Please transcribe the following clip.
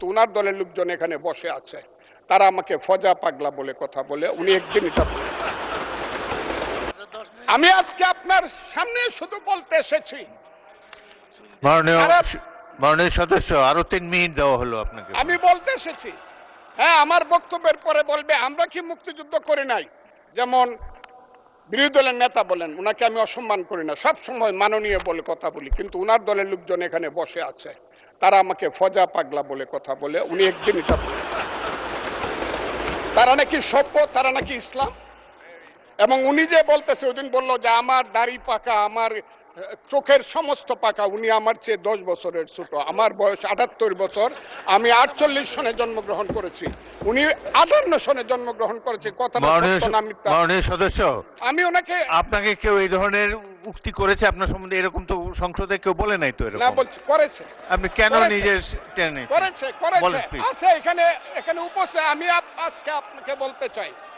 কিন্তু উনার দলের লোকজন এখানে বসে আছে, তারা আমাকে ফজা পাগলা বলে কথা বলে। উনি একদিন এটা বলে। আমি আজকে আপনার সামনে শুধু বলতে এসেছি, মাননীয় সদস্য, আরো 3 মিনিট দেওয়া হলো আপনাকে। আমি বলতে এসেছি, হ্যাঁ আমার বক্তব্যের পরে বলবে আমরা কি মুক্তিযুদ্ধ করি নাই। যেমন বিরোধী দলের নেতা বলেন, উনাকে আমি অসম্মান করি না, সব সময় মাননীয় বলে কথা বলি, কিন্তু উনার দলের লোকজন এখানে বসে আছে, তারা আমাকে ফজা পাগলা বলে কথা বলে। উনি একদিন এটা বলে। তারা নাকি সভ্য, তারা নাকি ইসলাম। এবং উনি যে বলতেছে, ওই দিন বললো যে আমার দাড়ি পাকা, আমার চোখের সমস্ত পাকা। উনি আমার চেয়ে 10 বছরের ছোট। আমার বয়স 78 বছর। আমি 48 সনে জন্মগ্রহণ করেছি, উনি 58 সনে জন্মগ্রহণ করেছে। কথাটা সত্য না মিথ্যা? মাননীয় সদস্য, আমি ওনাকে আপনাকে কেউ এই ধরনের উক্তি করেছে আপনার সম্বন্ধে? এরকম তো সংসদে কেউ বলে নাই তো না এরকম। বলছি করেছে, আপনি কেন নিজে টেনে করেছে করেছে বলেন, please। আছে এখানে, এখানে উপস্থিত। আমি আজকে আপনাকে বলতে চাই,